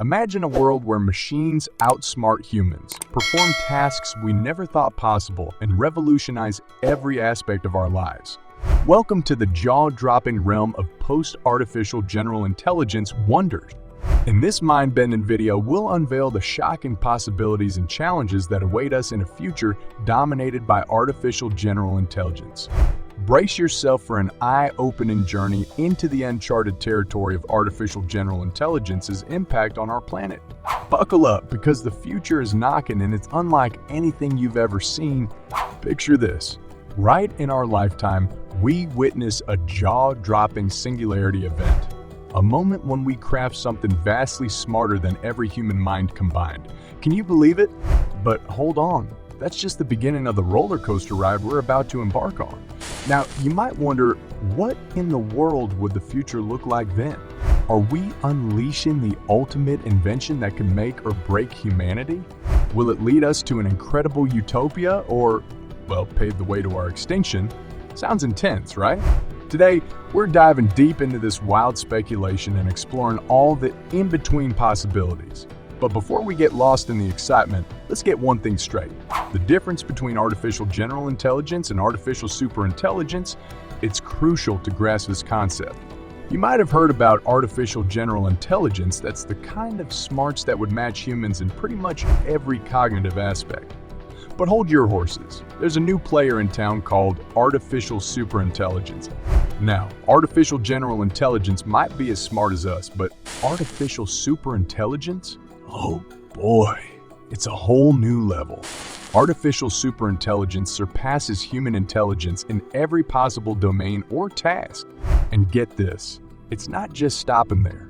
Imagine a world where machines outsmart humans, perform tasks we never thought possible, and revolutionize every aspect of our lives. Welcome to the jaw-dropping realm of post-artificial general intelligence wonders. In this mind-bending video, we'll unveil the shocking possibilities and challenges that await us in a future dominated by artificial general intelligence. Brace yourself for an eye-opening journey into the uncharted territory of artificial general intelligence's impact on our planet. Buckle up, because the future is knocking and it's unlike anything you've ever seen. Picture this. Right in our lifetime, we witness a jaw-dropping singularity event. A moment when we craft something vastly smarter than every human mind combined. Can you believe it? But hold on, that's just the beginning of the roller coaster ride we're about to embark on. Now, you might wonder, what in the world would the future look like then? Are we unleashing the ultimate invention that can make or break humanity? Will it lead us to an incredible utopia or, well, pave the way to our extinction? Sounds intense, right? Today, we're diving deep into this wild speculation and exploring all the in-between possibilities. But before we get lost in the excitement, let's get one thing straight. The difference between artificial general intelligence and artificial superintelligence, it's crucial to grasp this concept. You might have heard about artificial general intelligence. That's the kind of smarts that would match humans in pretty much every cognitive aspect. But hold your horses. There's a new player in town called artificial superintelligence. Now, artificial general intelligence might be as smart as us, but artificial superintelligence? Oh boy, it's a whole new level. Artificial superintelligence surpasses human intelligence in every possible domain or task. And get this, it's not just stopping there.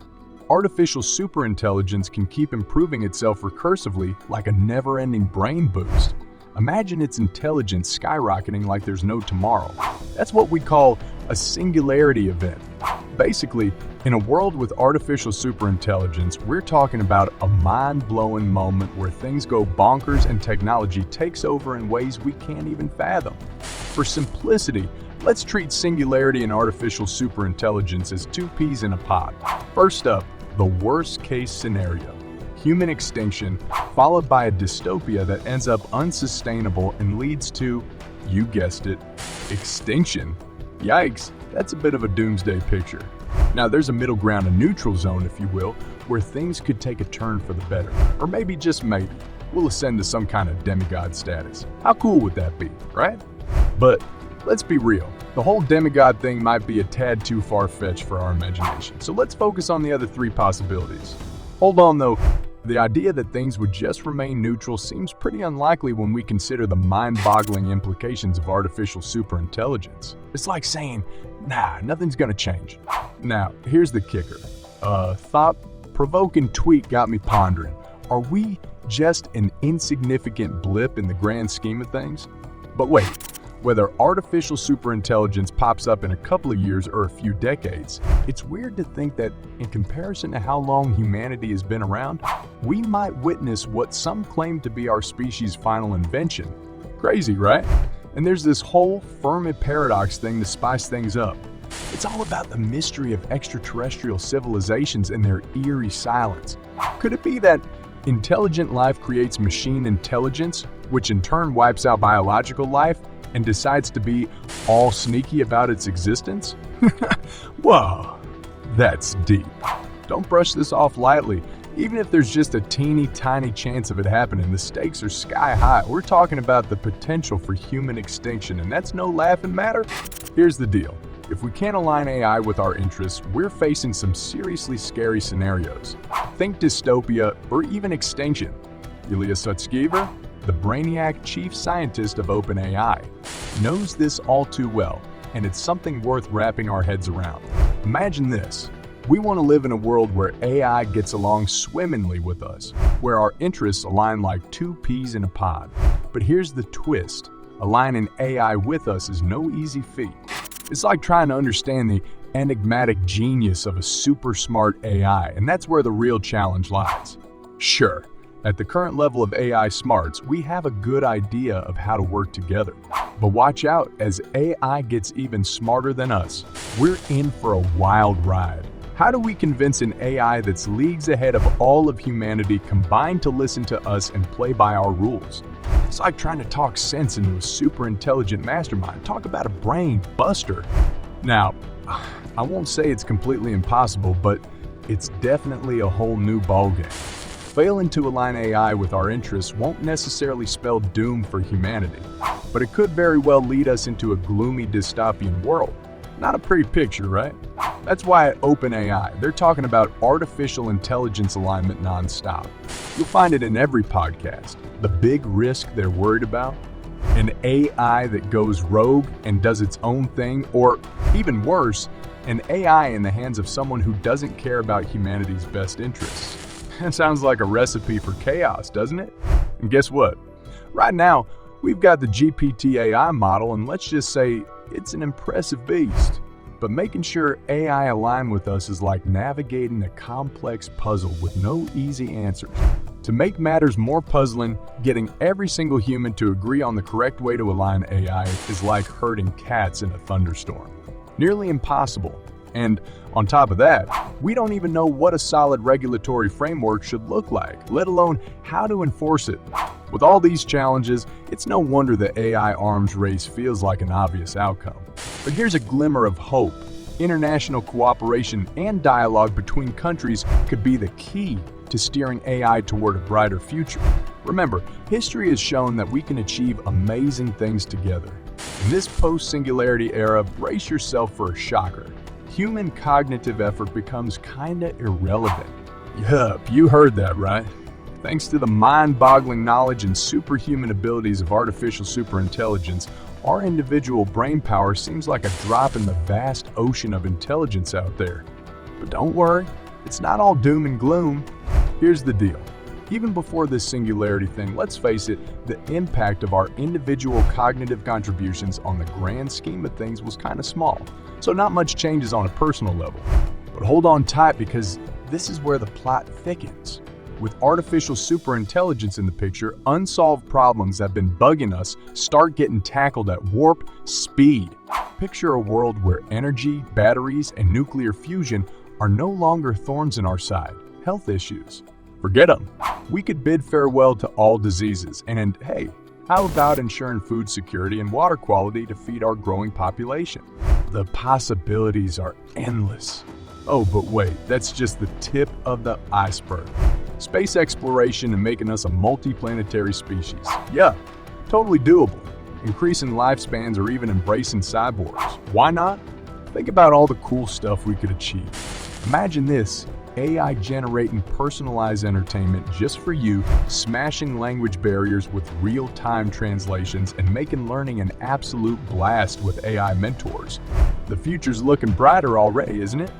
Artificial superintelligence can keep improving itself recursively like a never-ending brain boost. Imagine its intelligence skyrocketing like there's no tomorrow. That's what we call a singularity event. Basically, in a world with artificial superintelligence, we're talking about a mind-blowing moment where things go bonkers and technology takes over in ways we can't even fathom. For simplicity, let's treat singularity and artificial superintelligence as two peas in a pod. First up, the worst-case scenario. Human extinction, followed by a dystopia that ends up unsustainable and leads to, you guessed it, extinction. Yikes, that's a bit of a doomsday picture. Now there's a middle ground, a neutral zone, if you will, where things could take a turn for the better. Or maybe, just maybe, we'll ascend to some kind of demigod status. How cool would that be, right? But let's be real, the whole demigod thing might be a tad too far-fetched for our imagination. So let's focus on the other three possibilities. Hold on though. The idea that things would just remain neutral seems pretty unlikely when we consider the mind-boggling implications of artificial superintelligence. It's like saying, nah, nothing's gonna change. Now, here's the kicker. A thought-provoking tweet got me pondering. Are we just an insignificant blip in the grand scheme of things? But wait. Whether artificial superintelligence pops up in a couple of years or a few decades, it's weird to think that in comparison to how long humanity has been around, we might witness what some claim to be our species' final invention. Crazy, right? And there's this whole Fermi paradox thing to spice things up. It's all about the mystery of extraterrestrial civilizations and their eerie silence. Could it be that intelligent life creates machine intelligence, which in turn wipes out biological life, and decides to be all sneaky about its existence? Whoa, that's deep. Don't brush this off lightly. Even if there's just a teeny tiny chance of it happening, the stakes are sky high. We're talking about the potential for human extinction, and that's no laughing matter. Here's the deal. If we can't align AI with our interests, we're facing some seriously scary scenarios. Think dystopia or even extinction. Ilya Sutskever, the brainiac chief scientist of OpenAI, knows this all too well, and it's something worth wrapping our heads around. Imagine this. We want to live in a world where AI gets along swimmingly with us, where our interests align like two peas in a pod. But here's the twist. Aligning AI with us is no easy feat. It's like trying to understand the enigmatic genius of a super smart AI, and that's where the real challenge lies. Sure, at the current level of AI smarts, we have a good idea of how to work together. But watch out, as AI gets even smarter than us, we're in for a wild ride. How do we convince an AI that's leagues ahead of all of humanity combined to listen to us and play by our rules? It's like trying to talk sense into a super intelligent mastermind. Talk about a brain buster. Now, I won't say it's completely impossible, but it's definitely a whole new ballgame. Failing to align AI with our interests won't necessarily spell doom for humanity, but it could very well lead us into a gloomy dystopian world. Not a pretty picture, right? That's why at OpenAI, they're talking about artificial intelligence alignment nonstop. You'll find it in every podcast. The big risk they're worried about? An AI that goes rogue and does its own thing, or even worse, an AI in the hands of someone who doesn't care about humanity's best interests. That sounds like a recipe for chaos, doesn't it? And guess what? Right now, we've got the GPT AI model, and let's just say it's an impressive beast. But making sure AI align with us is like navigating a complex puzzle with no easy answers. To make matters more puzzling, getting every single human to agree on the correct way to align AI is like herding cats in a thunderstorm. Nearly impossible. And on top of that, we don't even know what a solid regulatory framework should look like, let alone how to enforce it. With all these challenges, it's no wonder the AI arms race feels like an obvious outcome. But here's a glimmer of hope. International cooperation and dialogue between countries could be the key to steering AI toward a brighter future. Remember, history has shown that we can achieve amazing things together. In this post-singularity era, brace yourself for a shocker. Human cognitive effort becomes kinda irrelevant. Yup, you heard that right. Thanks to the mind-boggling knowledge and superhuman abilities of artificial superintelligence, our individual brain power seems like a drop in the vast ocean of intelligence out there. But don't worry, it's not all doom and gloom. Here's the deal. Even before this singularity thing, let's face it, the impact of our individual cognitive contributions on the grand scheme of things was kind of small. So not much changes on a personal level. But hold on tight, because this is where the plot thickens. With artificial superintelligence in the picture, unsolved problems that have been bugging us start getting tackled at warp speed. Picture a world where energy, batteries, and nuclear fusion are no longer thorns in our side, health issues. Forget them. We could bid farewell to all diseases, and hey, how about ensuring food security and water quality to feed our growing population? The possibilities are endless. Oh, but wait, that's just the tip of the iceberg. Space exploration and making us a multi-planetary species. Yeah, totally doable. Increasing lifespans or even embracing cyborgs. Why not? Think about all the cool stuff we could achieve. Imagine this, AI generating personalized entertainment just for you, smashing language barriers with real-time translations, and making learning an absolute blast with AI mentors. The future's looking brighter already, isn't it?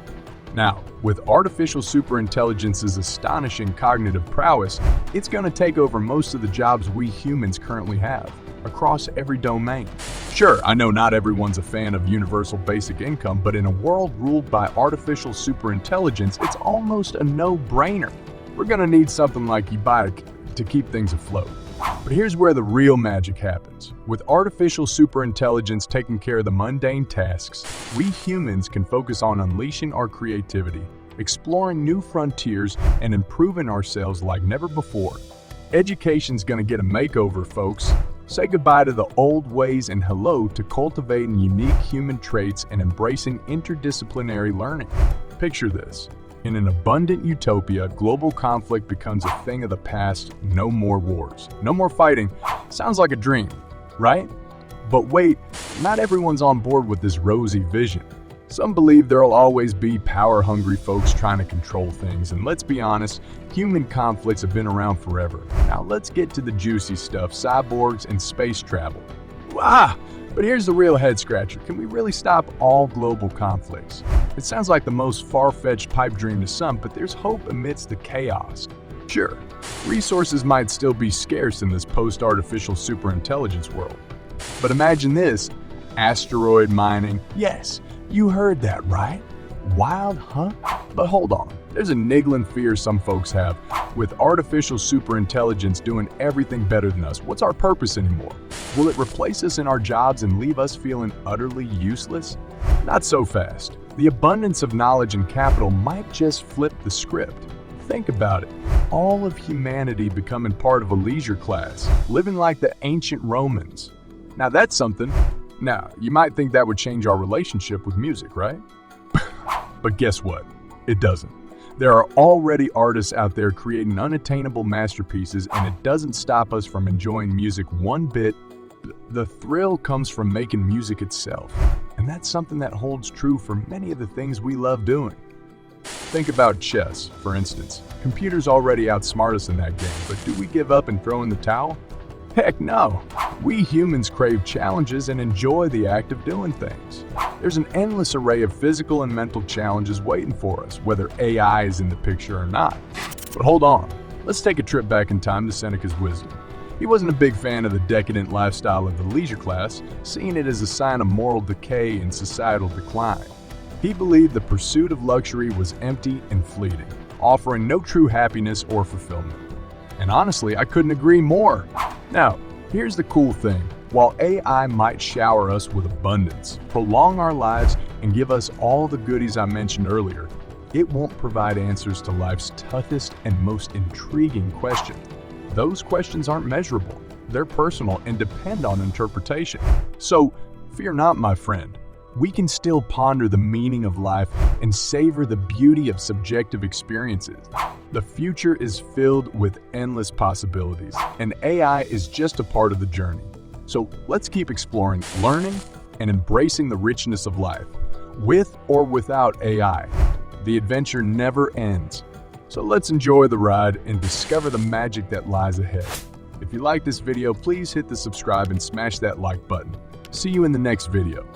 Now, with artificial superintelligence's astonishing cognitive prowess, it's going to take over most of the jobs we humans currently have, across every domain. Sure, I know not everyone's a fan of universal basic income, but in a world ruled by artificial superintelligence, it's almost a no-brainer. We're going to need something like e-bike to keep things afloat. But here's where the real magic happens. With artificial superintelligence taking care of the mundane tasks, we humans can focus on unleashing our creativity, exploring new frontiers, and improving ourselves like never before. Education's gonna get a makeover, folks. Say goodbye to the old ways and hello to cultivating unique human traits and embracing interdisciplinary learning. Picture this. In an abundant utopia, global conflict becomes a thing of the past. No more wars. No more fighting. Sounds like a dream, right? But wait, not everyone's on board with this rosy vision. Some believe there'll always be power-hungry folks trying to control things, and let's be honest, human conflicts have been around forever. Now let's get to the juicy stuff, cyborgs and space travel. But here's the real head-scratcher. Can we really stop all global conflicts? It sounds like the most far-fetched pipe dream to some, but there's hope amidst the chaos. Sure, resources might still be scarce in this post-artificial superintelligence world. But imagine this, asteroid mining. Yes, you heard that right. Wild, huh? But hold on, there's a niggling fear some folks have. With artificial superintelligence doing everything better than us, what's our purpose anymore? Will it replace us in our jobs and leave us feeling utterly useless? Not so fast. The abundance of knowledge and capital might just flip the script. Think about it. All of humanity becoming part of a leisure class, living like the ancient Romans. Now that's something. Now, you might think that would change our relationship with music, right? But guess what? It doesn't. There are already artists out there creating unattainable masterpieces, and it doesn't stop us from enjoying music one bit. The thrill comes from making music itself, and that's something that holds true for many of the things we love doing. Think about chess, for instance. Computers already outsmart us in that game, but do we give up and throw in the towel? Heck no! We humans crave challenges and enjoy the act of doing things. There's an endless array of physical and mental challenges waiting for us, whether AI is in the picture or not. But hold on, let's take a trip back in time to Seneca's wisdom. He wasn't a big fan of the decadent lifestyle of the leisure class, seeing it as a sign of moral decay and societal decline. He believed the pursuit of luxury was empty and fleeting, offering no true happiness or fulfillment. And honestly, I couldn't agree more. Now, here's the cool thing. While AI might shower us with abundance, prolong our lives, and give us all the goodies I mentioned earlier, it won't provide answers to life's toughest and most intriguing questions. Those questions aren't measurable. They're personal and depend on interpretation. So, fear not, my friend. We can still ponder the meaning of life and savor the beauty of subjective experiences. The future is filled with endless possibilities, and AI is just a part of the journey. So let's keep exploring, learning, and embracing the richness of life, with or without AI. The adventure never ends. So let's enjoy the ride and discover the magic that lies ahead. If you like this video, please hit the subscribe and smash that like button. See you in the next video.